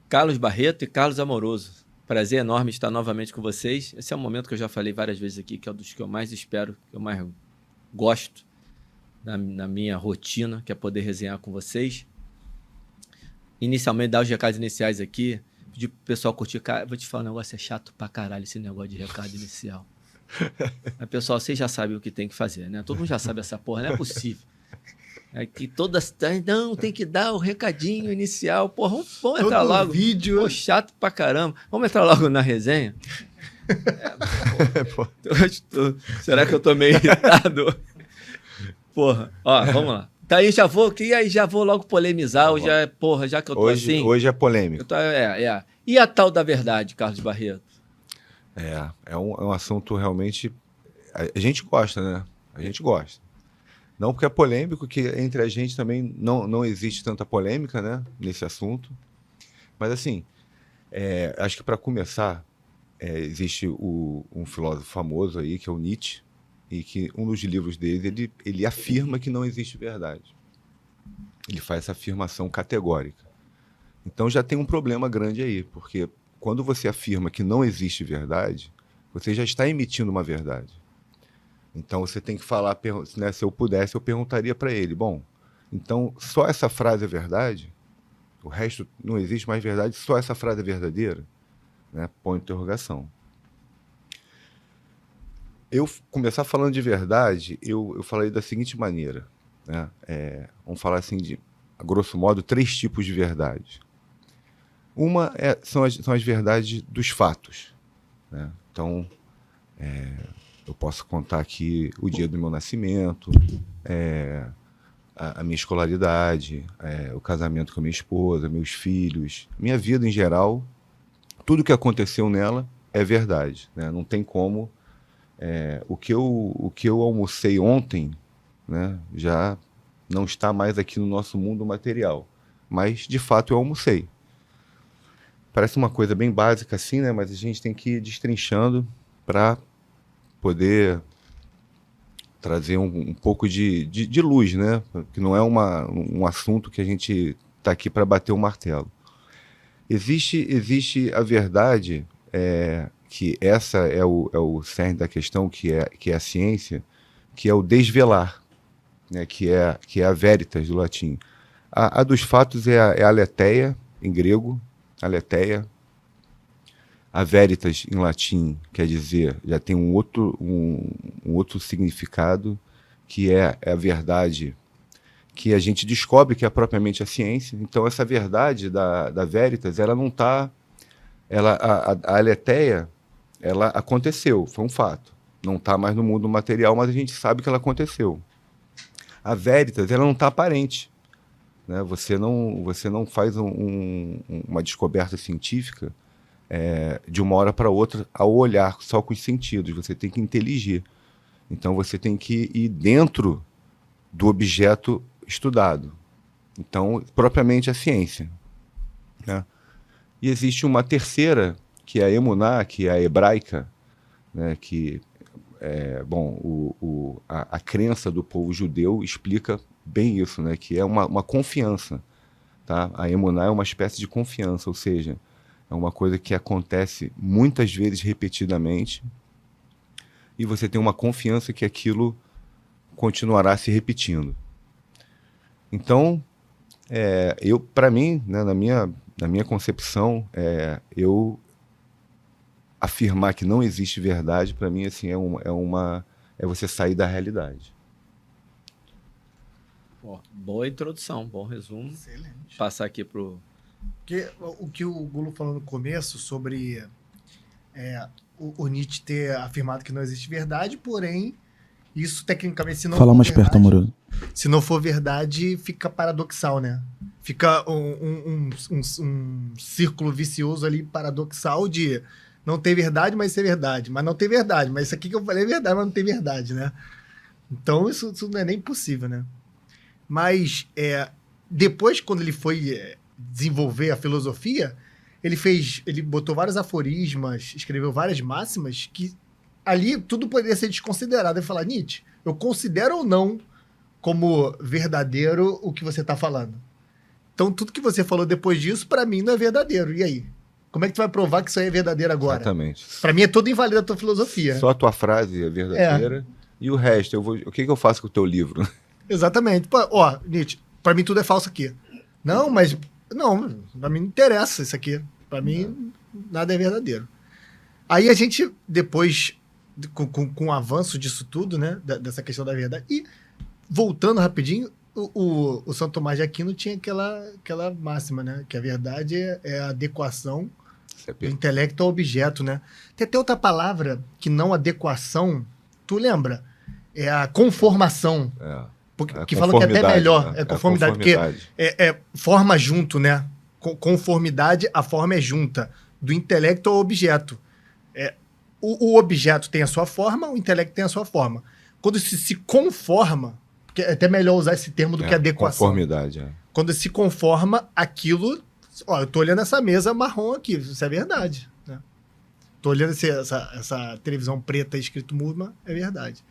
Carlos Barreto e Carlos Amoroso. Prazer enorme estar novamente com vocês. Esse é um momento que eu já falei várias vezes aqui, que é um dos que eu mais espero, que eu mais gosto na minha rotina, que é poder resenhar com vocês. Inicialmente, dar os recados iniciais aqui, pedir pro pessoal curtir. Cara, vou te falar, o negócio é chato pra caralho, esse negócio de recado inicial. Mas, pessoal, vocês já sabem o que tem que fazer, né? Todo mundo já sabe essa porra, não é possível. É que todas. Não, tem que dar o recadinho inicial. Porra, vamos entrar Todo logo. vídeo. Pô, chato pra caramba. Vamos entrar logo na resenha? Será que eu tô meio irritado? Porra, ó, vamos lá. Tá aí, já vou logo polemizar. Hoje é, porra, já que eu tô assim. Hoje é polêmico. E a tal da verdade, Carlos Barreto? É um assunto realmente. A gente gosta, né? A gente gosta. Não porque é polêmico, que entre a gente também não existe tanta polêmica, né, nesse assunto. Mas, assim, acho que para começar, existe um filósofo famoso aí, que é o Nietzsche, e que um dos livros dele, ele afirma que não existe verdade. Ele faz essa afirmação categórica. Então já tem um problema grande aí, porque quando você afirma que não existe verdade, você já está emitindo uma verdade. Então você tem que falar, né, se eu pudesse, eu perguntaria para ele, bom, então só essa frase é verdade? O resto não existe mais verdade, só essa frase é verdadeira? Né? Põe interrogação. Eu começar falando de verdade, eu falei da seguinte maneira, né? Vamos falar assim a grosso modo, 3 tipos de verdade. Uma são as verdades dos fatos, né? Então, eu posso contar aqui o dia do meu nascimento, a minha escolaridade, o casamento com a minha esposa, meus filhos, minha vida em geral, tudo que aconteceu nela é verdade, né? Não tem como. O que eu almocei ontem, né, já não está mais aqui no nosso mundo material, mas de fato eu almocei. Parece uma coisa bem básica assim, né, mas a gente tem que ir destrinchando para poder trazer um pouco de luz, né? Que não é um assunto que a gente está aqui para bater o martelo. Existe a verdade, que essa é o cerne da questão, que é a ciência, que é o desvelar, né? que é a veritas do latim. A dos fatos é a aletheia, em grego, aletheia. A veritas, em latim, quer dizer, já tem um outro significado, que é a verdade que a gente descobre que é propriamente a ciência. Então, essa verdade da veritas, ela não está... A aletheia, ela aconteceu, foi um fato. Não está mais no mundo material, mas a gente sabe que ela aconteceu. A veritas, ela não está aparente, né? Você não faz uma descoberta científica de uma hora para outra ao olhar só com os sentidos. Você tem que inteligir. Então você tem que ir dentro do objeto estudado. Então, propriamente a ciência, né? E existe uma terceira, que é a emuná, que é a hebraica, né? Que a crença do povo judeu explica bem isso, né? Que é uma confiança, tá? A emuná é uma espécie de confiança, ou seja, é uma coisa que acontece muitas vezes repetidamente e você tem uma confiança que aquilo continuará se repetindo. Então, para mim, né, na minha concepção, eu afirmar que não existe verdade, para mim, assim, é você sair da realidade. Boa introdução, bom resumo. Excelente. Passar aqui pro... O que o Gulo falou no começo sobre o Nietzsche ter afirmado que não existe verdade, porém, isso tecnicamente, se não Fala for mais verdade, perto, amoroso. Se não for verdade, fica paradoxal, né? Fica um círculo vicioso ali, paradoxal, de não ter verdade, mas ser verdade. Mas não tem verdade. Mas isso aqui que eu falei é verdade, mas não tem verdade, né? Então, isso não é nem possível, né? Mas, depois, quando ele foi desenvolver a filosofia, ele botou vários aforismas, escreveu várias máximas, que ali tudo poderia ser desconsiderado. Ele fala, Nietzsche, eu considero ou não como verdadeiro o que você está falando? Então, tudo que você falou depois disso, para mim, não é verdadeiro. E aí? Como é que tu vai provar que isso aí é verdadeiro agora? Exatamente. Para mim, é todo inválido a tua filosofia. Só a tua frase é verdadeira e o resto, o que eu faço com o teu livro? Exatamente. Pô, ó, Nietzsche, para mim tudo é falso aqui. Não, mas... Não, para mim não interessa isso aqui. Para mim, nada é verdadeiro. Aí a gente, depois, com o avanço disso tudo, né? Dessa questão da verdade. E, voltando rapidinho, o São Tomás de Aquino tinha aquela máxima, né? Que a verdade é a adequação do intelecto ao objeto, né? Tem até outra palavra que não adequação, tu lembra? É a conformação. Que falam que é até melhor. Né? É conformidade, porque forma junto, né? Conformidade, a forma é junta. Do intelecto ao objeto. O objeto tem a sua forma, o intelecto tem a sua forma. Quando se conforma, porque é até melhor usar esse termo do que adequação. Conformidade, Quando se conforma, aquilo... Ó, eu tô olhando essa mesa marrom aqui, isso é verdade. Né? Tô olhando essa televisão preta escrito Murma, é verdade.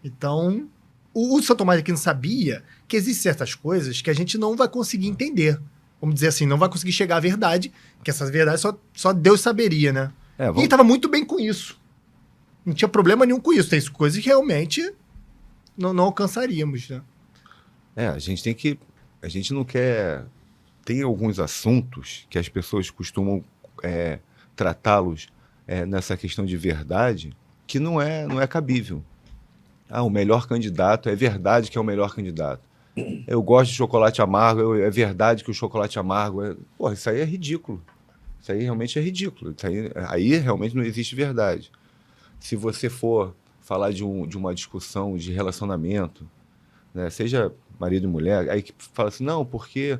Então, o São Tomás de Aquino sabia que existem certas coisas que a gente não vai conseguir entender. Vamos dizer assim, não vai conseguir chegar à verdade, que essas verdades só Deus saberia, né? E ele estava muito bem com isso. Não tinha problema nenhum com isso. Tem coisas que realmente não alcançaríamos, né? A gente não quer... Tem alguns assuntos que as pessoas costumam tratá-los nessa questão de verdade que não é cabível. O melhor candidato, é verdade que é o melhor candidato. Eu gosto de chocolate amargo, é verdade que o chocolate amargo... Porra, isso aí é ridículo. Isso aí realmente é ridículo. Isso aí realmente não existe verdade. Se você for falar de uma discussão de relacionamento, né, seja marido e mulher, aí que fala assim, não, porque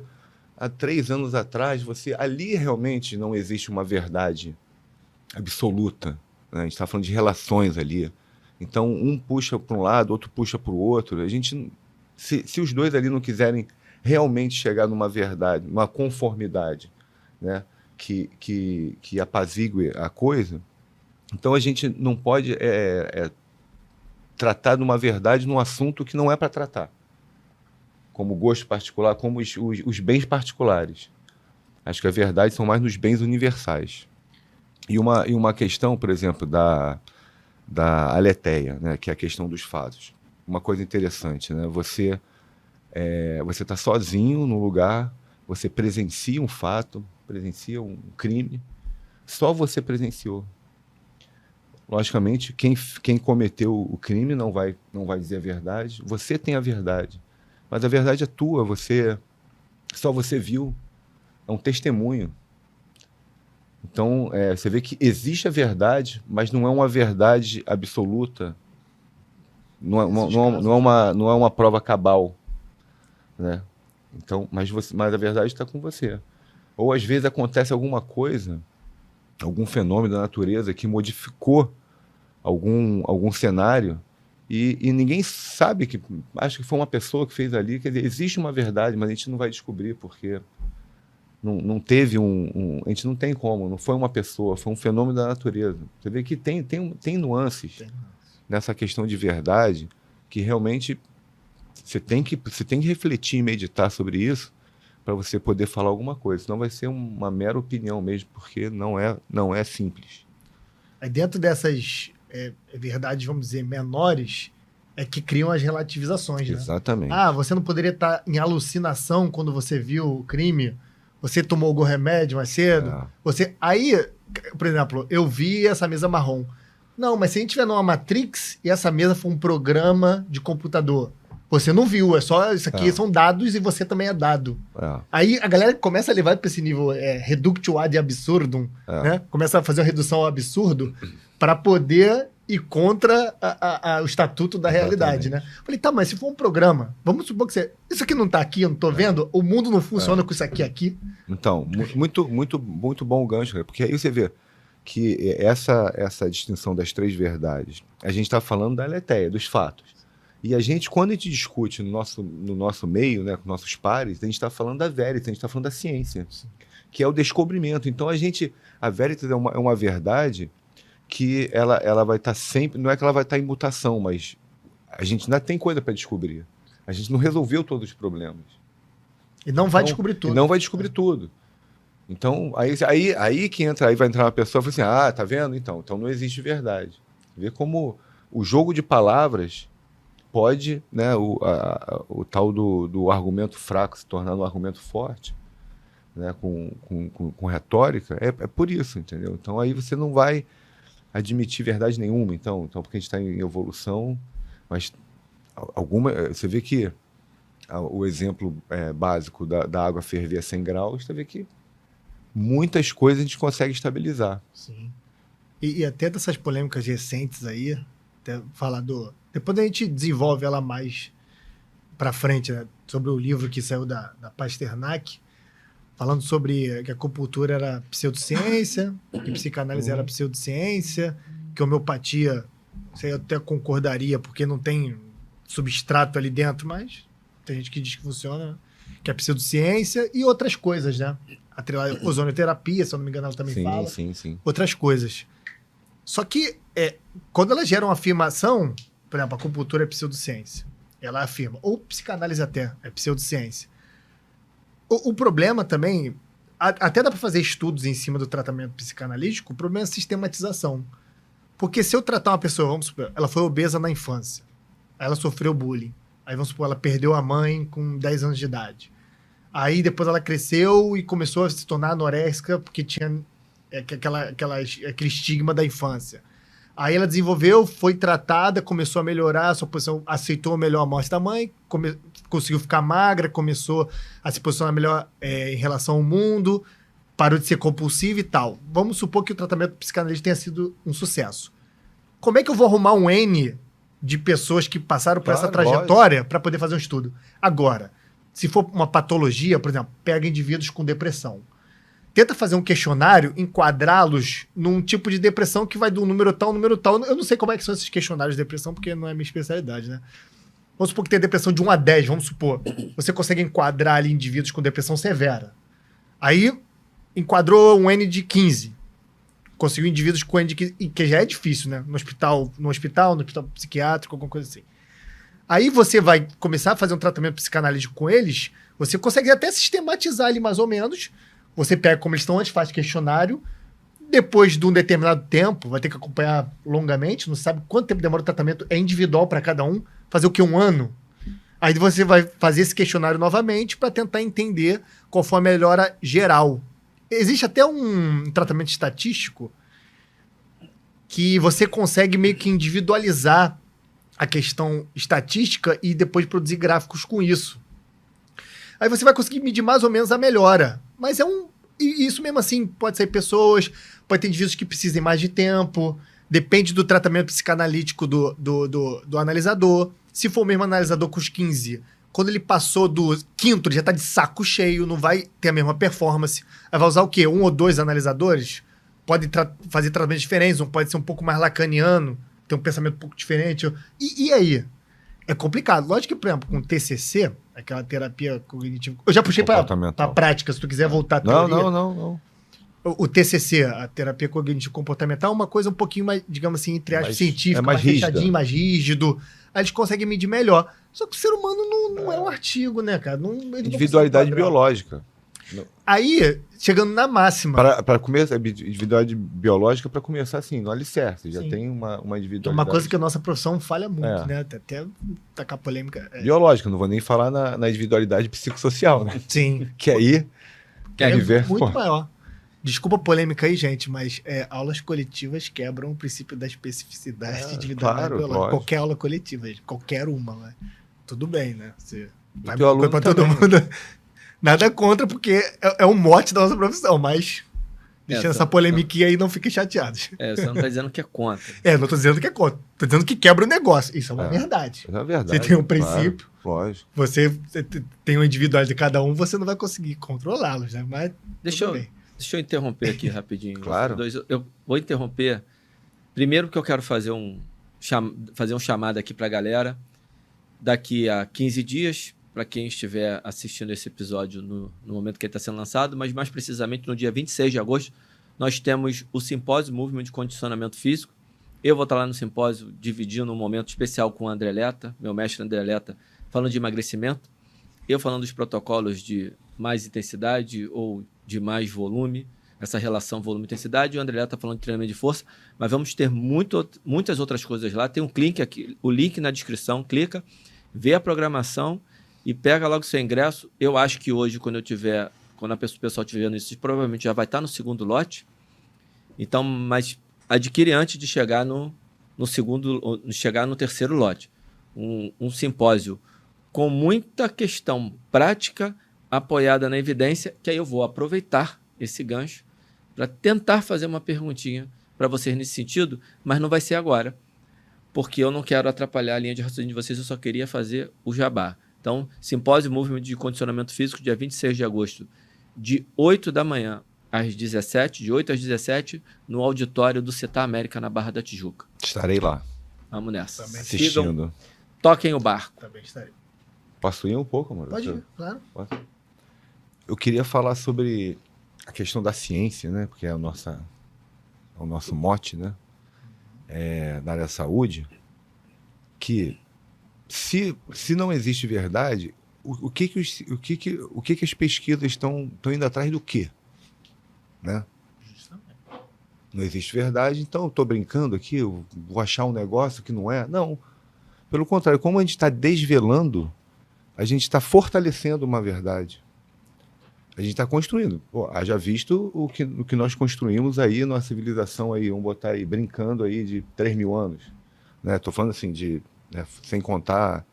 há 3 anos atrás, ali realmente não existe uma verdade absoluta. Né? A gente está falando de relações ali. Então, um puxa para um lado, outro puxa para o outro. A gente, se os dois ali não quiserem realmente chegar numa verdade, numa conformidade, né, que apazigue a coisa, então a gente não pode tratar de uma verdade num assunto que não é para tratar. Como gosto particular, como os bens particulares. Acho que a verdade são mais nos bens universais. E uma questão, por exemplo, da aletheia, né, que é a questão dos fatos. Uma coisa interessante, né? Você está sozinho no lugar, você presencia um fato, presencia um crime, só você presenciou. Logicamente, quem cometeu o crime não vai dizer a verdade. Você tem a verdade. Mas a verdade é tua, só você viu. É um testemunho. Então, você vê que existe a verdade, mas não é uma verdade absoluta. Não é uma prova cabal. Né? Então, mas a verdade está com você. Ou às vezes acontece alguma coisa, algum fenômeno da natureza que modificou algum cenário e ninguém sabe acho que foi uma pessoa que fez ali. Quer dizer, existe uma verdade, mas a gente não vai descobrir porque não teve a gente não tem como, não foi uma pessoa, foi um fenômeno da natureza. Você vê que tem nuances nessa questão de verdade que realmente você tem que refletir e meditar sobre isso para você poder falar alguma coisa, senão vai ser uma mera opinião mesmo, porque não é simples. Aí dentro dessas verdades, vamos dizer, menores, é que criam as relativizações, né? Exatamente. Você não poderia estar em alucinação quando você viu o crime, você tomou algum remédio mais cedo, Aí, por exemplo, eu vi essa mesa marrom. Não, mas se a gente estiver numa Matrix e essa mesa for um programa de computador, você não viu, isso aqui são dados e você também é dado. Aí a galera começa a levar para esse nível reductio ad absurdum, né? Começa a fazer uma redução ao absurdo para poder ir contra o estatuto da realidade, né? Falei, mas se for um programa, vamos supor que isso aqui não tá aqui, eu não tô vendo, o mundo não funciona com isso aqui. Então, muito, muito, muito bom o gancho, porque aí você vê que essa distinção das 3 verdades, a gente está falando da aletheia, dos fatos. E quando a gente discute no nosso meio, né, com nossos pares, a gente está falando da veritas, a gente está falando da ciência, que é o descobrimento. Então a veritas é uma verdade que ela vai estar sempre, não é que ela vai estar em mutação, mas a gente ainda tem coisa para descobrir. A gente não resolveu todos os problemas. E não vai descobrir tudo. E não vai descobrir tudo. Então, aí que entra, aí vai entrar uma pessoa e fala assim, tá vendo? Então não existe verdade. Vê como o jogo de palavras pode, né, o tal do argumento fraco se tornar um argumento forte, né, com retórica, é por isso, entendeu? Então aí você não vai admitir verdade nenhuma, então porque a gente está em evolução, mas você vê que o exemplo básico da água ferver a 100 graus, você vê que muitas coisas a gente consegue estabilizar. Sim. E até dessas polêmicas recentes aí, até falar depois a gente desenvolve ela mais para frente, né, sobre o livro que saiu da Pasternak, falando sobre que a acupuntura era pseudociência, que psicanálise era pseudociência, que homeopatia, você até concordaria, porque não tem substrato ali dentro, mas tem gente que diz que funciona, né? Que é pseudociência e outras coisas, né? Ozonioterapia, se eu não me engano, ela também fala. Sim. Outras coisas. Só que quando ela gera uma afirmação, por exemplo, a acupuntura é pseudociência, ela afirma, ou psicanálise até é pseudociência. O problema também, até dá para fazer estudos em cima do tratamento psicanalítico, o problema é a sistematização. Porque se eu tratar uma pessoa, vamos supor, ela foi obesa na infância, aí ela sofreu bullying, aí vamos supor, ela perdeu a mãe com 10 anos de idade. Aí depois ela cresceu e começou a se tornar anoréxica porque tinha aquele estigma da infância. Aí ela desenvolveu, foi tratada, começou a melhorar, a sua posição, aceitou melhor a morte da mãe, conseguiu ficar magra, começou a se posicionar melhor em relação ao mundo, parou de ser compulsiva e tal. Vamos supor que o tratamento psicanalítico tenha sido um sucesso. Como é que eu vou arrumar um N de pessoas que passaram por essa trajetória para poder fazer um estudo? Agora, se for uma patologia, por exemplo, pega indivíduos com depressão. Tenta fazer um questionário, enquadrá-los num tipo de depressão que vai do número tal. Eu não sei como é que são esses questionários de depressão, porque não é minha especialidade, né? Vamos supor que tem depressão de 1 a 10, vamos supor. Você consegue enquadrar ali indivíduos com depressão severa. Aí, enquadrou um N de 15. Conseguiu indivíduos com N de 15, que já é difícil, né? No hospital psiquiátrico, alguma coisa assim. Aí você vai começar a fazer um tratamento psicanalítico com eles, você consegue até sistematizar ali mais ou menos. Você pega como eles estão antes, faz questionário, depois de um determinado tempo, vai ter que acompanhar longamente, não sabe quanto tempo demora o tratamento, é individual para cada um, fazer o que? 1 ano? Aí você vai fazer esse questionário novamente para tentar entender qual foi a melhora geral. Existe até um tratamento estatístico que você consegue meio que individualizar a questão estatística e depois produzir gráficos com isso. Aí você vai conseguir medir mais ou menos a melhora. Mas e isso mesmo assim, pode ser pessoas, pode ter indivíduos que precisem mais de tempo, depende do tratamento psicanalítico do analisador. Se for o mesmo analisador com os 15, quando ele passou do 5º, ele já tá de saco cheio, não vai ter a mesma performance. Aí vai usar o quê? 1 ou 2 analisadores? Pode fazer tratamentos diferentes, um pode ser um pouco mais lacaniano, ter um pensamento um pouco diferente. E aí? É complicado. Lógico que, por exemplo, com TCC, aquela terapia cognitiva... Eu já puxei para prática, se tu quiser voltar à teoria. Não. O TCC, a terapia cognitivo-comportamental, é uma coisa um pouquinho mais, digamos assim, entre aspas, científica, mais fechadinho, mais rígido. Aí eles conseguem medir melhor. Só que o ser humano não é um artigo, né, cara? Individualidade biológica. Aí, chegando na máxima... Para começar, individualidade biológica, para começar assim, no alicerce. Já tem uma individualidade... Uma coisa que a nossa profissão falha muito, né? Até tacar polêmica. Biológica, não vou nem falar na individualidade psicossocial, né? Sim. Que aí... muito maior. Desculpa a polêmica aí, gente, mas aulas coletivas quebram o princípio da especificidade de individualidade biológica. Lógico. Qualquer aula coletiva, qualquer uma, né? Tudo bem, né? Você vai para todo mundo... Nada contra, porque é um mote da nossa profissão, mas deixando essa polemiquinha aí, não fiquem chateados. Você não tá dizendo que é contra. Não tô dizendo que é contra. Tô dizendo que quebra o negócio. Isso é uma verdade. É uma verdade. Você tem um princípio, claro, lógico. Você tem uma individualidade de cada um, você não vai conseguir controlá-los, né? Mas deixa eu interromper aqui rapidinho. Claro. Eu vou interromper. Primeiro que eu quero fazer um chamado aqui pra galera. Daqui a 15 dias... para quem estiver assistindo esse episódio no momento que ele está sendo lançado, mas mais precisamente no dia 26 de agosto, nós temos o Simpósio Movement de Condicionamento Físico. Eu vou estar lá no simpósio dividindo um momento especial com o André Letta, meu mestre André Letta, falando de emagrecimento. eu falando dos protocolos de mais intensidade ou de mais volume, essa relação volume-intensidade, o André está falando de treinamento de força, mas vamos ter muitas outras coisas lá. Tem um link aqui, o link na descrição, clica, vê a programação e pega logo seu ingresso. Eu acho que hoje, quando o pessoal estiver vendo isso, provavelmente já vai estar no segundo lote. Então, mas adquire antes de chegar chegar no terceiro lote. Um simpósio com muita questão prática apoiada na evidência, que aí eu vou aproveitar esse gancho para tentar fazer uma perguntinha para vocês nesse sentido, mas não vai ser agora, porque eu não quero atrapalhar a linha de raciocínio de vocês, eu só queria fazer o jabá. Então, Simpósio Movimento de Condicionamento Físico, dia 26 de agosto, de 8 da manhã às 17, de 8 às 17, no auditório do CETA América, na Barra da Tijuca. Estarei lá. Vamos nessa. Também assistindo. Sigam, toquem o barco. Também estarei. Posso ir um pouco, amor? Pode ir, claro. Eu queria falar sobre a questão da ciência, né? Porque é o nosso mote, né? Na área da saúde, que se não existe verdade, o que as pesquisas estão indo atrás do quê? Né? Não existe verdade, então eu estou brincando aqui, eu vou achar um negócio que não é. Não. Pelo contrário, como a gente está desvelando, a gente está fortalecendo uma verdade. A gente está construindo. Pô, haja visto o que nós construímos aí, nossa civilização aí, vamos botar aí, brincando aí de 3.000 anos. Né? Tô falando assim, sem contar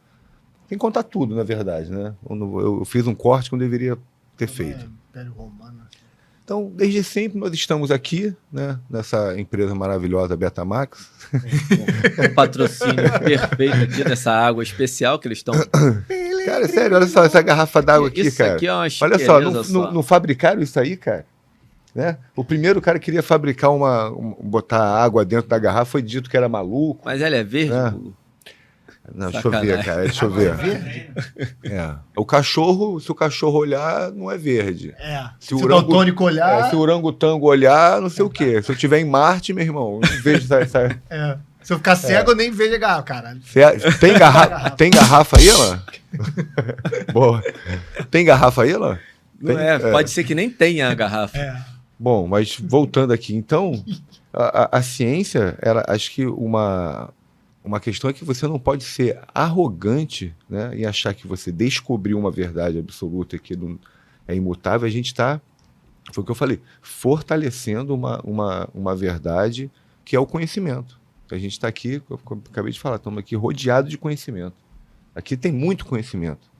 tudo, na verdade. Né? Eu fiz um corte que eu deveria ter feito. Império Romano. Então, desde sempre, nós estamos aqui, né, nessa empresa maravilhosa Betamax. Um patrocínio perfeito aqui dessa água especial que eles estão... Cara, sério, olha só essa garrafa d'água aqui, isso cara. Aqui é uma olha só, não fabricaram isso aí, cara? Né? O primeiro cara que queria fabricar botar água dentro da garrafa foi dito que era maluco. Mas ela é verde, Gugu? Não, deixa eu ver, cara. Deixa eu ver. O cachorro, se o cachorro olhar, não é verde. Se o daltônico olhar... se o orangotango olhar, não sei o quê. Se eu estiver em Marte, meu irmão, não vejo essa... Se eu ficar cego, eu nem vejo a garrafa, caralho. Tem garrafa aí, Alain? Boa. Tem garrafa aí, Alain? Pode ser que nem tenha a garrafa. Bom, mas voltando aqui, então, a ciência, acho que uma questão é que você não pode ser arrogante, né, e achar que você descobriu uma verdade absoluta que é imutável. A gente está, foi o que eu falei, fortalecendo uma verdade que é o conhecimento. A gente está aqui, eu acabei de falar, estamos aqui rodeados de conhecimento. Aqui tem muito conhecimento,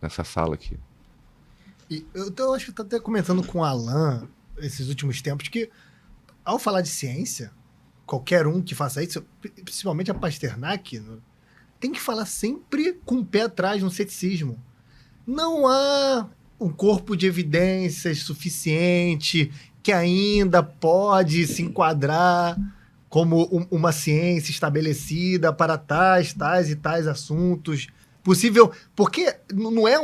nessa sala aqui. Eu acho que estou até comentando com o Alain, esses últimos tempos, que ao falar de ciência, qualquer um que faça isso, principalmente a Pasternak, tem que falar sempre com o pé atrás no ceticismo. Não há um corpo de evidências suficiente que ainda pode se enquadrar como uma ciência estabelecida para tais e tais assuntos. Possível, porque não é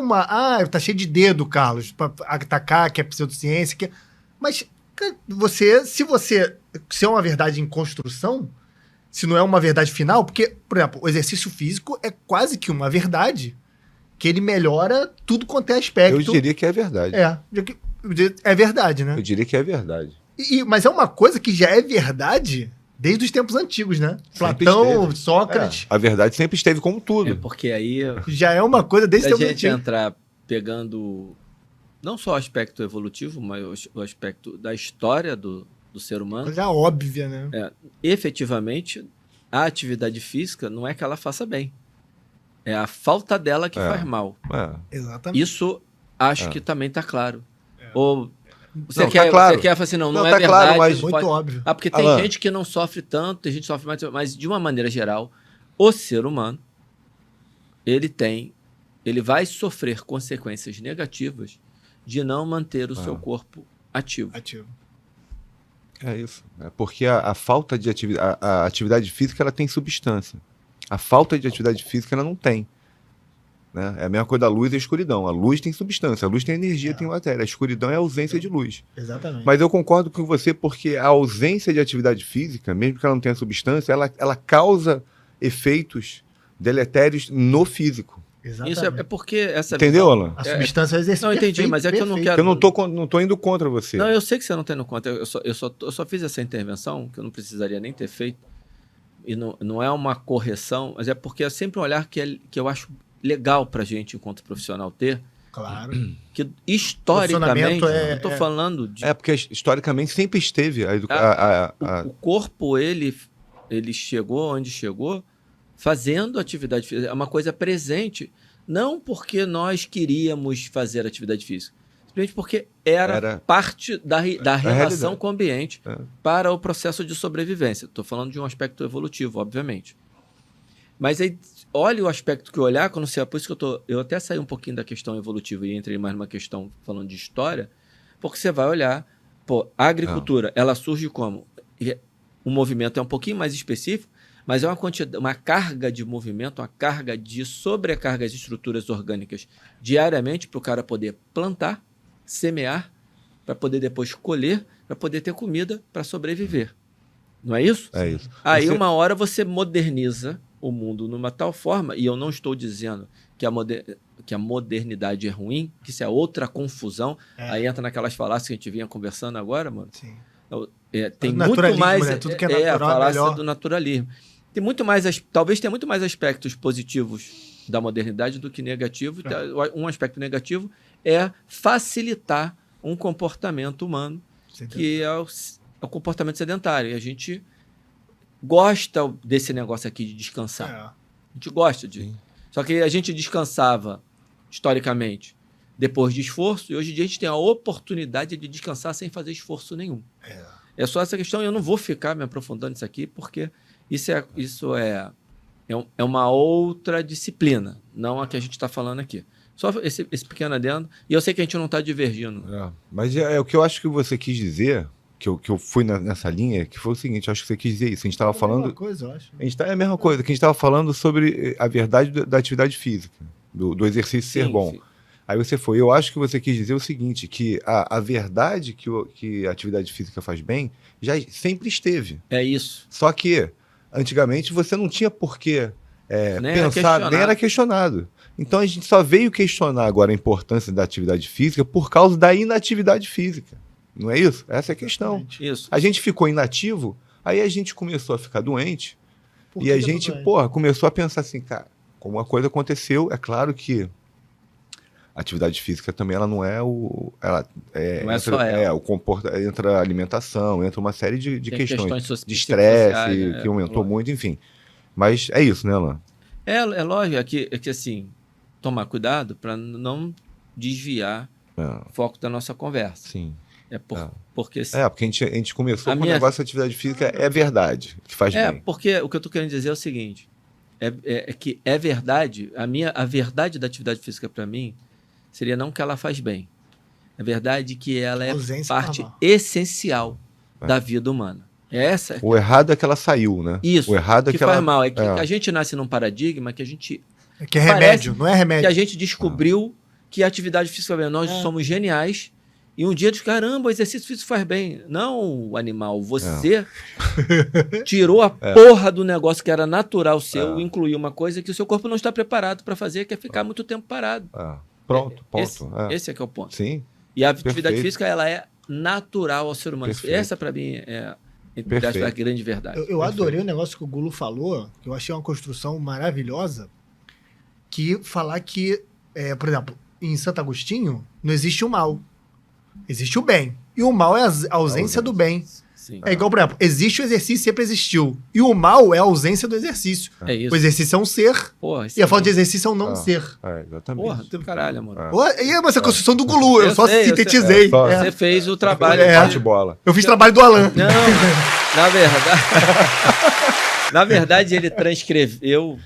tá cheio de dedo, Carlos, para atacar que é pseudociência, mas se é uma verdade em construção, se não é uma verdade final, porque, por exemplo, o exercício físico é quase que uma verdade, que ele melhora tudo quanto é aspecto. Eu diria que é verdade. É verdade, né? Eu diria que é verdade. Mas é uma coisa que já é verdade desde os tempos antigos, né? Sempre Platão, esteve. Sócrates. A verdade sempre esteve como tudo. Porque aí... Já é uma coisa desde os tempos antigos. A gente antigos. entrar pegando não só o aspecto evolutivo, mas o aspecto da história do ser humano. Coisa óbvia, né? Efetivamente, a atividade física não é que ela faça bem. É a falta dela que faz mal. Exatamente. Isso acho que também está claro. Ou você Não, quer, tá claro. você quer falar assim, não é tá verdade. Claro, mas muito óbvio. Porque tem gente que não sofre tanto, tem gente que sofre mais, mas de uma maneira geral, o ser humano, ele vai sofrer consequências negativas de não manter o seu corpo ativo. É isso. Porque a falta de atividade, a atividade física, ela tem substância. A falta de atividade física, ela não tem. Né? É a mesma coisa da luz e a escuridão. A luz tem substância, a luz tem energia, tem matéria. A escuridão é a ausência de luz. Exatamente. Mas eu concordo com você, porque a ausência de atividade física, mesmo que ela não tenha substância, ela causa efeitos deletérios no físico. Exatamente. Isso é porque essa Entendeu, visão- Alan? A substância é o exercício. Não, entendi, Perfeito, mas é que eu não perfeito. quero- Eu não tô indo contra você. Não, eu sei que você não tem no conta. Eu só fiz essa intervenção, que eu não precisaria nem ter feito. E não é uma correção, mas é porque é sempre um olhar que eu acho legal pra gente, enquanto profissional, ter. Claro. Que historicamente, Posicionamento eu estou falando de. Porque historicamente sempre esteve O corpo, ele chegou onde chegou fazendo atividade física. É uma coisa presente. Não porque nós queríamos fazer atividade física. Simplesmente porque era parte da relação realidade. com o ambiente É. para o processo de sobrevivência. Estou falando de um aspecto evolutivo, obviamente. Mas aí, olha o aspecto que eu olhar, quando você. Por isso que eu até saí um pouquinho da questão evolutiva e entrei mais numa questão falando de história, porque você vai olhar, a agricultura, ela surge como? O movimento é um pouquinho mais específico, mas é uma carga de movimento, uma carga de sobrecarga de estruturas orgânicas diariamente para o cara poder plantar, semear, para poder depois colher, para poder ter comida para sobreviver. Não é isso? É isso. Aí uma hora você moderniza o mundo numa tal forma, e eu não estou dizendo que a modernidade é ruim, que isso é outra confusão. Aí entra naquelas falácias que a gente vinha conversando agora, mano. Sim. Tem muito mais... Né? Tudo que é natural a falácia melhor. do naturalismo. Tem muito mais, talvez tenha muito mais aspectos positivos da modernidade do que negativos. Um aspecto negativo é facilitar um comportamento humano, que é o comportamento sedentário. E a gente gosta desse negócio aqui de descansar. A gente gosta de... Sim. Só que a gente descansava, historicamente, depois de esforço, e hoje em dia a gente tem a oportunidade de descansar sem fazer esforço nenhum. É só essa questão, e eu não vou ficar me aprofundando nisso aqui, porque isso é uma outra disciplina, não a que a gente está falando aqui. Só esse pequeno adendo, e eu sei que a gente não está divergindo. Mas o que eu acho que você quis dizer, que eu fui nessa linha, que foi o seguinte, eu acho que você quis dizer isso. A gente estava falando... É a mesma coisa, eu acho. É a mesma coisa, que a gente estava falando sobre a verdade da atividade física, do exercício ser bom. Sim. Aí você foi. Eu acho que você quis dizer o seguinte, que a verdade que a atividade física faz bem já sempre esteve. É isso. Só que, antigamente, você não tinha por que Nem era questionado. Então a gente só veio questionar agora a importância da atividade física por causa da inatividade física. Não é isso? Essa é a questão. Isso. A gente ficou inativo, aí a gente começou a ficar doente, Por e que a que eu tô gente, doente? começou a pensar assim, cara, como uma coisa aconteceu, é claro que a atividade física também ela não é o... Não é só ela. Entra a alimentação, entra uma série de Tem questões de psicossociais, estresse, que aumentou lógico. muito, enfim. Mas é isso, né, Alan? É lógico, é que assim, tomar cuidado para não desviar o foco da nossa conversa. Sim. Porque Porque a gente começou A com minha- o negócio da atividade física, é verdade, que faz bem. porque o que eu estou querendo dizer é o seguinte, é que é verdade, a verdade da atividade física para mim seria não que ela faz bem, é verdade que ela é Ausência parte normal. essencial da vida humana. Essa O errado é que ela saiu, né? isso O errado é que que faz ela... mal, é que a gente nasce num paradigma que a gente Que é remédio, não é que remédio. a gente descobriu que a atividade física faz bem. Nós somos geniais. E um dia, caramba, o exercício físico faz bem. Não, animal, você tirou a porra do negócio que era natural seu, incluiu uma coisa que o seu corpo não está preparado para fazer, que é ficar muito tempo parado. Pronto, ponto. Esse é que é o ponto. Sim. E a atividade Perfeito. física, ela é natural ao ser humano. Perfeito. Essa, para mim, é Perfeito. a grande verdade. Eu adorei o negócio que o Gulo falou, que eu achei uma construção maravilhosa, que falar que, por exemplo, em Santo Agostinho, não existe o mal. Existe o bem. E o mal é a ausência do bem. Sim. É igual, por exemplo, existe o exercício, sempre existiu. E o mal é a ausência do exercício. É isso. O exercício é um ser, Porra, e a falta de exercício é um não ser. Exatamente. Porra, do caralho, amor. E é essa construção do Gulu, eu só sei, sintetizei. eu sei. Você fez o trabalho. Bate-bola. Eu fiz trabalho do Alan. Não, na verdade. Na verdade, ele transcreveu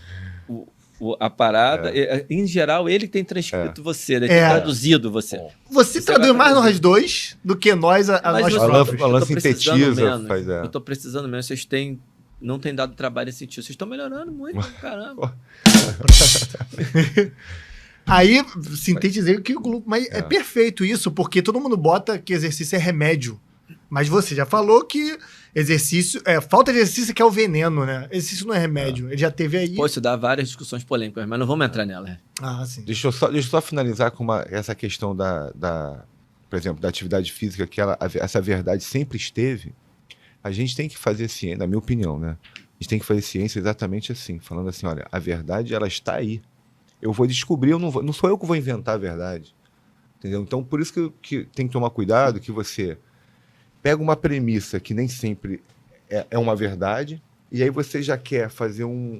a parada. Em geral, ele tem transcrito você, né? Tem traduzido você. Você Isso traduz vai mais traduzir. nós dois do que nós a Mas nós eu- próprios. Alan eu tô precisando sintetiza, menos. faz, Eu tô precisando menos. Vocês não têm dado trabalho nesse sentido. Vocês estão melhorando muito, caramba. Aí, sintetizei o que o Gulu... Mas é perfeito isso, porque todo mundo bota que exercício é remédio. Mas você já falou que exercício... falta de exercício que é o veneno, né? Exercício não é remédio. Ele já teve aí... Pô, isso dá várias discussões polêmicas, mas não vamos entrar nela. Né? Ah, sim. Deixa eu só finalizar com essa questão por exemplo, da atividade física, que essa verdade sempre esteve. A gente tem que fazer ciência, na minha opinião, né? A gente tem que fazer ciência exatamente assim, falando assim, olha, a verdade, ela está aí. Eu vou descobrir, não sou eu que vou inventar a verdade. Entendeu? Então, por isso que tem que tomar cuidado, que você pega uma premissa que nem sempre é uma verdade, e aí você já quer fazer um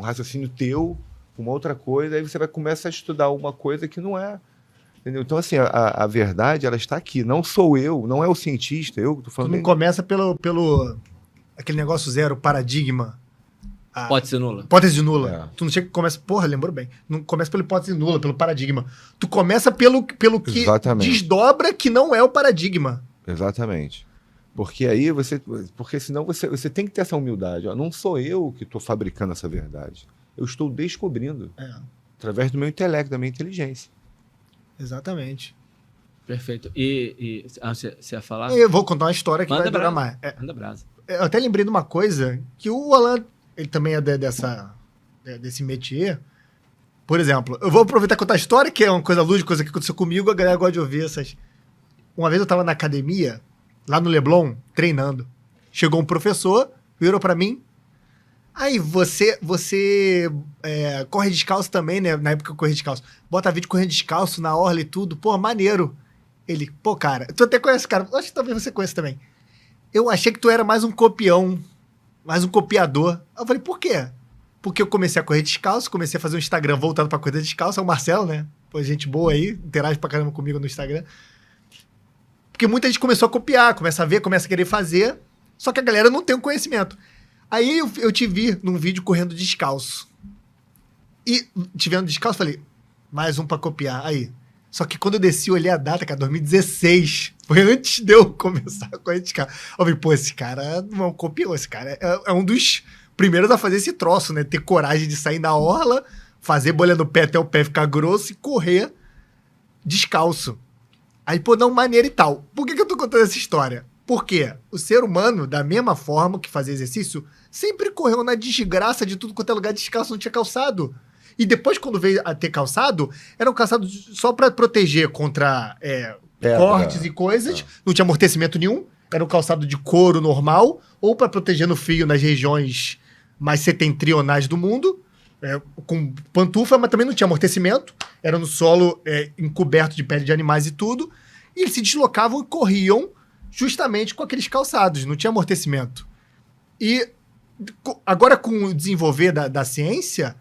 raciocínio teu, uma outra coisa, aí você começa a estudar uma coisa que não é. Entendeu? Então, assim, a verdade, ela está aqui. Não sou eu, não é o cientista, eu que tô falando. Tu não começa pelo aquele negócio zero, paradigma. Hipótese nula. Hipótese nula. Tu não chega que começa... Porra, lembrou bem. Não começa pela hipótese nula, pelo paradigma. Tu começa pelo que Exatamente. desdobra que não é o paradigma. Exatamente. Porque aí porque senão você tem que ter essa humildade. Ó, não sou eu que estou fabricando essa verdade. Eu estou descobrindo. Através do meu intelecto, da minha inteligência. Exatamente. Perfeito. Você ia falar? Eu vou contar uma história que Manda vai durar brasa. mais. Manda brasa. Eu até lembrei de uma coisa que o Alan, ele também é desse métier. Por exemplo, eu vou aproveitar e contar a história, que é uma coisa lúdica, coisa que aconteceu comigo, a galera gosta de ouvir essas. Uma vez eu tava na academia, lá no Leblon, treinando. Chegou um professor, virou pra mim. Aí, você corre descalço também, né? Na época eu corri descalço. Bota vídeo correndo descalço na orla e tudo. Pô, maneiro. Ele, pô, cara, tu até conhece o cara. Acho que talvez você conheça também. Eu achei que tu era mais um copião, mais um copiador. Eu falei, por quê? Porque eu comecei a correr descalço, comecei a fazer um Instagram voltado pra corrida descalço. É o Marcelo, né? Pô, gente boa aí, interage pra caramba comigo no Instagram. Porque muita gente começou a copiar, começa a ver, começa a querer fazer. Só que a galera não tem o conhecimento. Aí eu te vi num vídeo correndo descalço. E te vendo descalço, falei, mais um pra copiar. Aí. Só que quando eu desci, eu olhei a data, cara, 2016. Foi antes de eu começar a correr descalço. Eu falei, pô, esse cara não copiou. Esse cara é um dos primeiros a fazer esse troço, né? Ter coragem de sair na orla, fazer bolha no pé até o pé ficar grosso e correr descalço. Aí, pô, não, maneiro e tal. Por que eu tô contando essa história? Porque o ser humano, da mesma forma que fazia exercício, sempre correu na desgraça de tudo quanto é lugar descalço, não tinha calçado. E depois, quando veio a ter calçado, era um calçado só para proteger contra cortes e coisas. Não tinha amortecimento nenhum. Era um calçado de couro normal, ou para proteger no frio nas regiões mais setentrionais do mundo, com pantufa, mas também não tinha amortecimento. Era no solo encoberto de pele de animais e tudo. E eles se deslocavam e corriam justamente com aqueles calçados, não tinha amortecimento. E agora, com o desenvolver da ciência,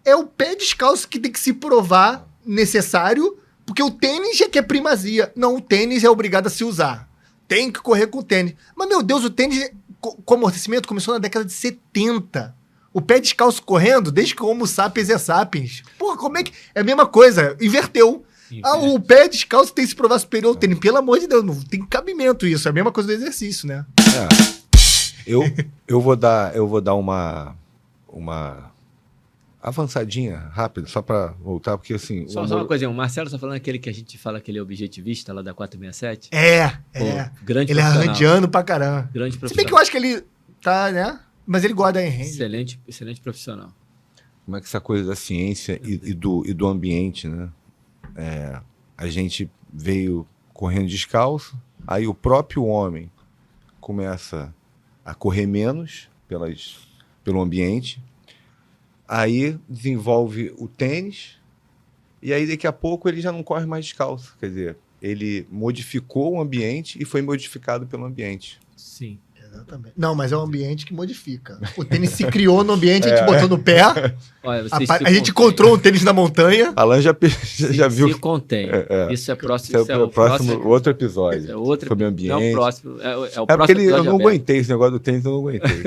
é o pé descalço que tem que se provar necessário, porque o tênis já que é primazia. Não, o tênis é obrigado a se usar. Tem que correr com o tênis. Mas, meu Deus, o tênis com amortecimento começou na década de 70. O pé descalço correndo desde que o Homo sapiens é sapiens. Porra, como é que... É a mesma coisa, inverteu. O pé descalço tem que se provar superior ao tênis. Pelo amor de Deus, não tem cabimento isso. É a mesma coisa do exercício, né? Eu vou dar uma avançadinha rápido, só pra voltar, porque assim... Só uma coisinha, o Marcelo tá falando aquele que a gente fala que ele é objetivista lá da 467? Ele Grande é profissional. arrandiano pra caramba. Grande Se profissional. bem que eu acho que ele tá, né? Mas ele gosta da Henry. Excelente profissional. Como é que essa coisa da ciência e do ambiente, né? A gente veio correndo descalço, aí o próprio homem começa a correr menos pelo ambiente, aí desenvolve o tênis, e aí daqui a pouco ele já não corre mais descalço. Quer dizer, ele modificou o ambiente e foi modificado pelo ambiente. Sim. Exatamente. Não, mas é o ambiente que modifica. O tênis se criou no ambiente, a gente botou no pé. Olha, A gente encontrou um tênis na montanha. Alan já viu. Se contém. Isso é próximo. Isso é o próximo outro episódio. É outro. Sobre ambiente. É o próximo. É o porque próximo eu não aberto. aguentei esse negócio do tênis, eu não aguentei.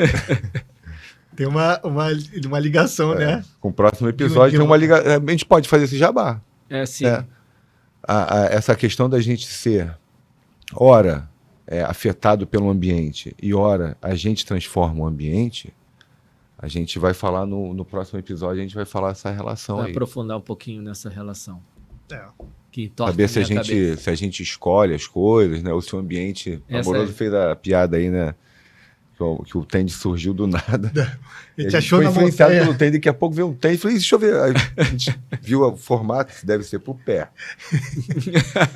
Tem uma ligação, né? Com o próximo episódio tem uma ligação. A gente pode fazer esse jabá. Sim. Essa questão da gente ser, ora, afetado pelo ambiente e ora a gente transforma o ambiente, a gente vai falar no próximo episódio, a gente vai falar essa relação Vai aí. aprofundar um pouquinho nessa relação. É. que entorta Saber a se minha cabeça. se a gente escolhe as coisas, né? O seu ambiente. O Essa Amoroso é- fez a piada aí, né? Que o Tende surgiu do nada. A E gente achou foi na influenciado montanha. pelo Tende, daqui a pouco veio um Tende. Falei, deixa eu ver. Aí a gente viu o formato, deve ser pro pé.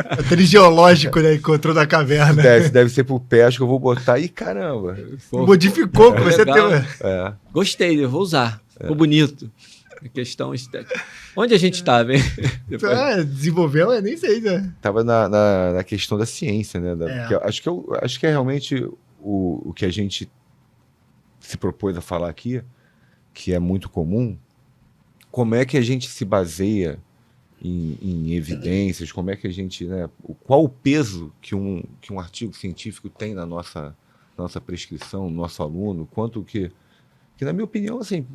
Aquele geológico, né? Encontrou na caverna. Deve ser pro pé, acho que eu vou botar. Ih, caramba. Modificou, comecei a Legal. ter. É. Gostei, eu vou usar. Ficou bonito. A questão estética. Onde a gente estava, hein? Depois- Desenvolveu, eu nem sei, né? Tava na questão da ciência, né? É. Que acho que é realmente o que a gente se propôs a falar aqui, que é muito comum. Como é que a gente se baseia em evidências? Como é que a gente, né? Qual o peso que um artigo científico tem na nossa prescrição, no nosso aluno? Quanto que na minha opinião, assim,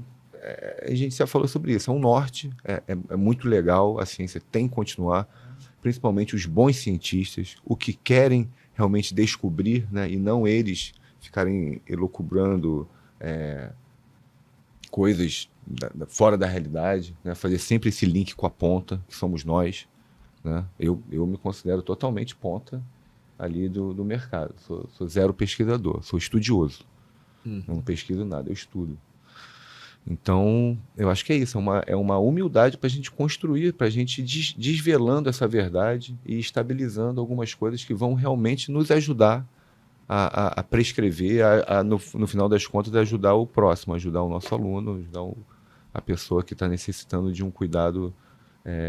a gente já falou sobre isso. É um norte, é muito legal. A ciência tem que continuar, principalmente os bons cientistas, o que querem realmente descobrir, né? E não eles ficarem elucubrando coisas fora da realidade, né? Fazer sempre esse link com a ponta, que somos nós, né? Eu me considero totalmente ponta ali do mercado. Sou zero pesquisador, sou estudioso. Não pesquiso nada, eu estudo. Então, eu acho que é isso, é uma humildade para a gente construir, para a gente desvelando essa verdade e estabilizando algumas coisas que vão realmente nos ajudar a prescrever, no final das contas, ajudar o próximo, ajudar o nosso aluno, ajudar a pessoa que está necessitando de um cuidado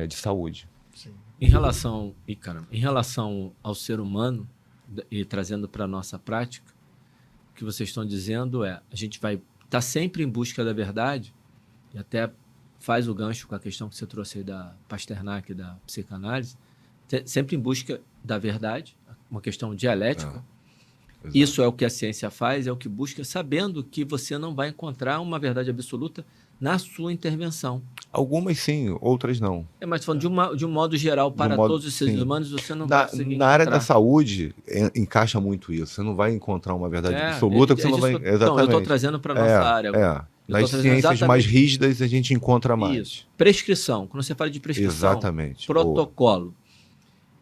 de saúde. Sim. Em relação ao ser humano, e trazendo para a nossa prática, o que vocês estão dizendo a gente vai estar sempre em busca da verdade, e até faz o gancho com a questão que você trouxe aí da Pasternak, da psicanálise, sempre em busca da verdade, uma questão dialética. Isso é o que a ciência faz, é o que busca, sabendo que você não vai encontrar uma verdade absoluta na sua intervenção. Algumas sim, outras não. Mas falando de um modo geral, para todos os seres humanos, você não vai conseguir Na área encontrar. da saúde, encaixa muito isso. Você não vai encontrar uma verdade absoluta que você não vai... Então, eu estou trazendo para a nossa área agora. Nas ciências mais rígidas, a gente encontra mais. Isso. Prescrição. Quando você fala de prescrição, exatamente. Protocolo.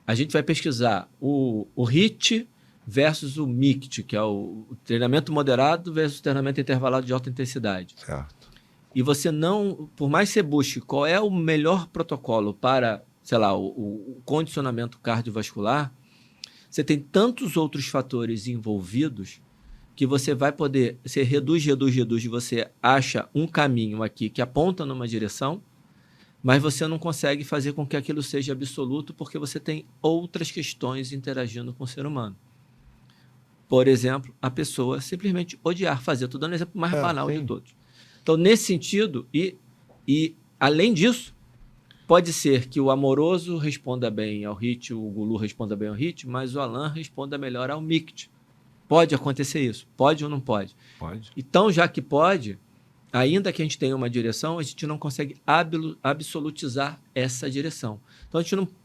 A gente vai pesquisar o HIIT versus o MICT, que é o treinamento moderado versus o treinamento intervalado de alta intensidade. Certo. E você não, por mais que você busque qual é o melhor protocolo para, sei lá, o condicionamento cardiovascular, você tem tantos outros fatores envolvidos que você vai poder, você reduz, e você acha um caminho aqui que aponta numa direção, mas você não consegue fazer com que aquilo seja absoluto porque você tem outras questões interagindo com o ser humano. Por exemplo, a pessoa simplesmente odiar fazer. Estou dando o exemplo mais banal de todos. Então, nesse sentido, e além disso, pode ser que o Amoroso responda bem ao HIIT, o Gulu responda bem ao HIIT, mas o Alan responda melhor ao MICT. Pode acontecer isso? Pode ou não pode? Pode. Então, já que pode, ainda que a gente tenha uma direção, a gente não consegue absolutizar essa direção. Então,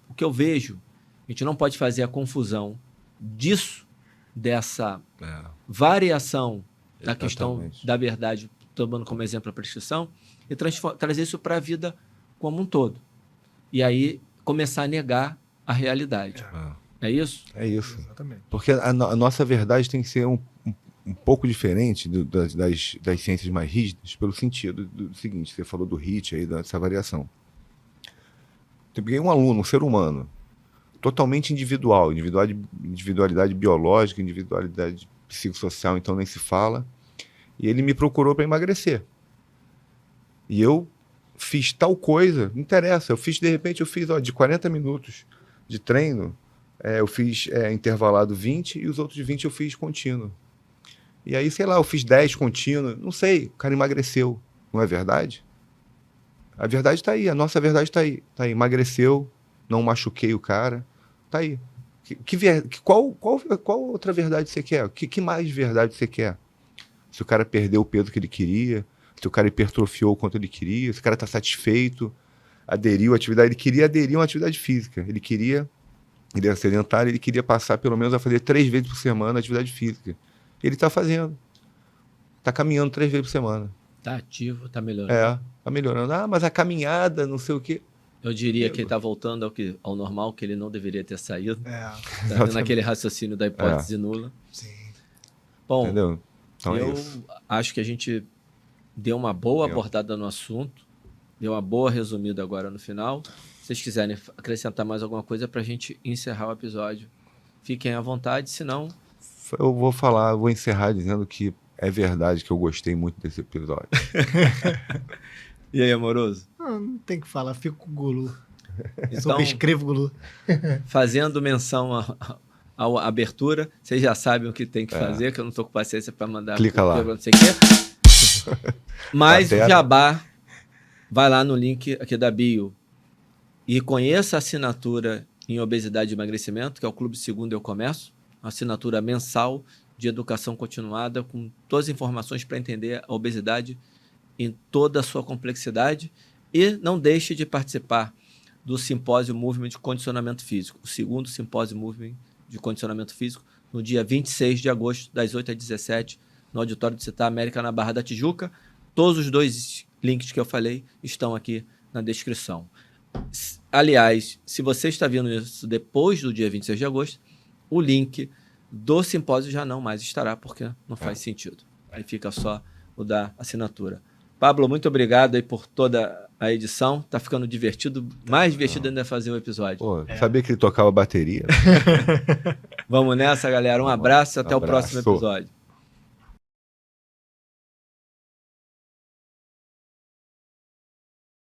o que eu vejo, a gente não pode fazer a confusão dessa variação da questão da verdade, tomando como exemplo a prescrição, e trazer isso para a vida como um todo. E aí começar a negar a realidade. É isso? É isso. Exatamente. Porque a nossa verdade tem que ser um pouco diferente das ciências mais rígidas, pelo sentido do seguinte, você falou do HIIT aí, dessa variação. Eu peguei um aluno, um ser humano, totalmente individual, individualidade biológica, individualidade psicossocial, então nem se fala. E ele me procurou para emagrecer. E eu fiz tal coisa, não interessa, de repente eu fiz de 40 minutos de treino, eu fiz intervalado 20 e os outros 20 eu fiz contínuo. E aí, sei lá, eu fiz 10 contínuo, não sei, o cara emagreceu. Não é verdade? A verdade está aí, a nossa verdade está aí. Tá aí, emagreceu, não machuquei o cara, tá aí. Qual outra verdade você quer? Que mais verdade você quer? Se o cara perdeu o peso que ele queria, se o cara hipertrofiou o quanto ele queria, se o cara está satisfeito, aderiu à atividade, ele queria aderir a uma atividade física, ele era sedentário, ele queria passar pelo menos a fazer 3 vezes por semana atividade física. Ele está fazendo, está caminhando 3 vezes por semana. Está ativo, está melhorando. Está melhorando. Mas a caminhada, não sei o quê. Eu diria que ele está voltando ao normal, que ele não deveria ter saído. É, Tá vendo aquele raciocínio da hipótese nula. sim. Bom, Entendeu? Então é eu isso. acho que a gente deu uma boa Eu. abordada no assunto, deu uma boa resumida agora no final. Se vocês quiserem acrescentar mais alguma coisa para a gente encerrar o episódio, fiquem à vontade, senão... Eu vou encerrar dizendo que é verdade que eu gostei muito desse episódio. E aí, amoroso? Não tem que falar, fico com o Gulu. Então, Subscrevo o Gulu. fazendo menção à abertura, vocês já sabem o que tem que fazer, que eu não estou com paciência para mandar... Clica lá. Não sei o quê. Mas o Batera. Jabá, vai lá no link aqui da bio e conheça a assinatura em obesidade e emagrecimento, que é o Clube Segundo Eu Começo, uma assinatura mensal de educação continuada com todas as informações para entender a obesidade em toda a sua complexidade. E não deixe de participar do Simpósio Movement de Condicionamento Físico, o segundo Simpósio Movement de Condicionamento Físico, no dia 26 de agosto, das 8 às 17, no Auditório do Citar América, na Barra da Tijuca. Todos os 2 links que eu falei estão aqui na descrição. Aliás, se você está vendo isso depois do dia 26 de agosto, o link do simpósio já não mais estará, porque não faz sentido. Aí fica só o da assinatura. Pablo, muito obrigado aí por toda a edição. Tá ficando divertido. Mais divertido ainda é fazer o episódio. Pô, sabia que ele tocava bateria? Vamos nessa, galera. Um abraço e até o Abraço. próximo episódio.